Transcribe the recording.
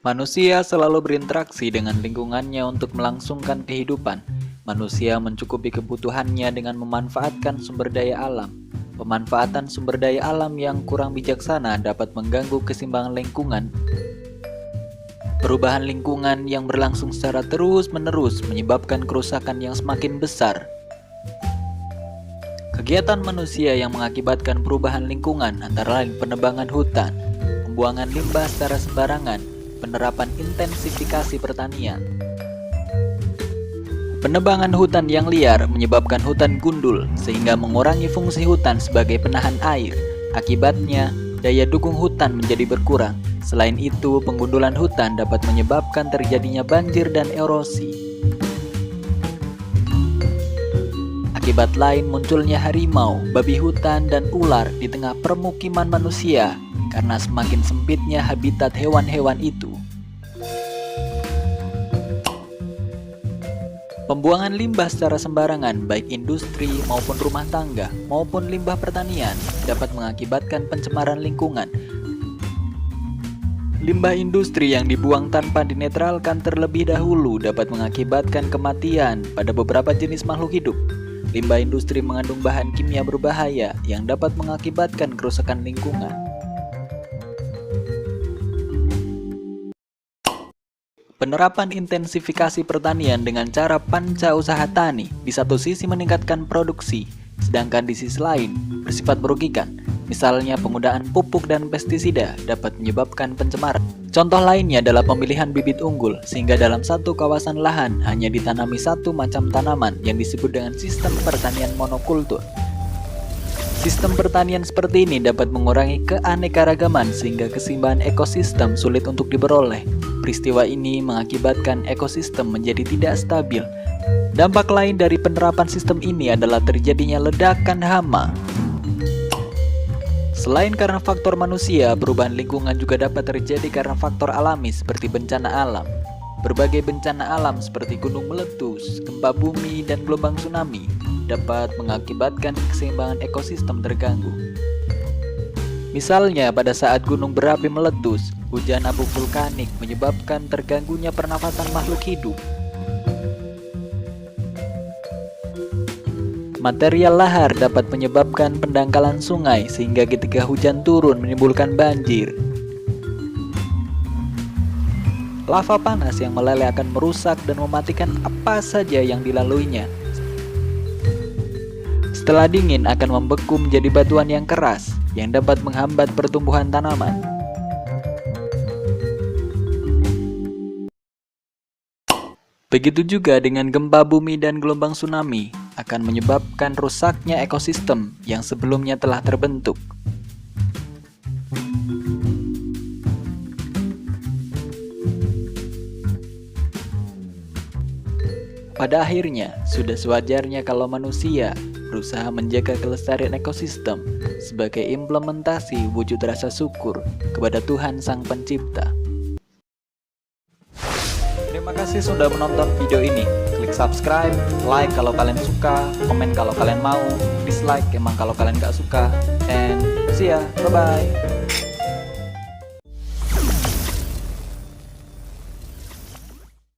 Manusia selalu berinteraksi dengan lingkungannya untuk melangsungkan kehidupan. Manusia mencukupi kebutuhannya dengan memanfaatkan sumber daya alam. Pemanfaatan sumber daya alam yang kurang bijaksana dapat mengganggu keseimbangan lingkungan. Perubahan lingkungan yang berlangsung secara terus-menerus menyebabkan kerusakan yang semakin besar. Kegiatan manusia yang mengakibatkan perubahan lingkungan antara lain penebangan hutan, pembuangan limbah secara sembarangan, penerapan intensifikasi pertanian. Penebangan hutan yang liar menyebabkan hutan gundul sehingga mengurangi fungsi hutan sebagai penahan air. Akibatnya, daya dukung hutan menjadi berkurang. Selain itu, penggundulan hutan dapat menyebabkan terjadinya banjir dan erosi. Akibat lain munculnya harimau, babi hutan, dan ular di tengah permukiman manusia karena semakin sempitnya habitat hewan-hewan itu. Pembuangan limbah secara sembarangan, baik industri maupun rumah tangga, maupun limbah pertanian, dapat mengakibatkan pencemaran lingkungan. Limbah industri yang dibuang tanpa dinetralkan terlebih dahulu dapat mengakibatkan kematian pada beberapa jenis makhluk hidup. Limbah industri mengandung bahan kimia berbahaya yang dapat mengakibatkan kerusakan lingkungan. Penerapan intensifikasi pertanian dengan cara panca usaha tani di satu sisi meningkatkan produksi, sedangkan di sisi lain bersifat merugikan. Misalnya penggunaan pupuk dan pestisida dapat menyebabkan pencemaran. Contoh lainnya adalah pemilihan bibit unggul, sehingga dalam satu kawasan lahan hanya ditanami satu macam tanaman yang disebut dengan sistem pertanian monokultur. Sistem pertanian seperti ini dapat mengurangi keanekaragaman sehingga keseimbangan ekosistem sulit untuk diperoleh. Peristiwa ini mengakibatkan ekosistem menjadi tidak stabil. Dampak lain dari penerapan sistem ini adalah terjadinya ledakan hama. Selain karena faktor manusia, perubahan lingkungan juga dapat terjadi karena faktor alami seperti bencana alam. Berbagai bencana alam seperti gunung meletus, gempa bumi, dan gelombang tsunami dapat mengakibatkan keseimbangan ekosistem terganggu. Misalnya pada saat gunung berapi meletus, hujan abu vulkanik menyebabkan terganggunya pernafasan makhluk hidup. Material lahar dapat menyebabkan pendangkalan sungai sehingga ketika hujan turun menimbulkan banjir. Lava panas yang meleleh akan merusak dan mematikan apa saja yang dilaluinya. Setelah dingin akan membeku menjadi batuan yang keras yang dapat menghambat pertumbuhan tanaman. Begitu juga dengan gempa bumi dan gelombang tsunami akan menyebabkan rusaknya ekosistem yang sebelumnya telah terbentuk. Pada akhirnya, sudah sewajarnya kalau manusia berusaha menjaga kelestarian ekosistem sebagai implementasi wujud rasa syukur kepada Tuhan Sang Pencipta. Terima kasih sudah menonton video ini. Klik subscribe, like kalau kalian suka, komen kalau kalian mau, dislike emang kalau kalian gak suka, and see ya, bye-bye.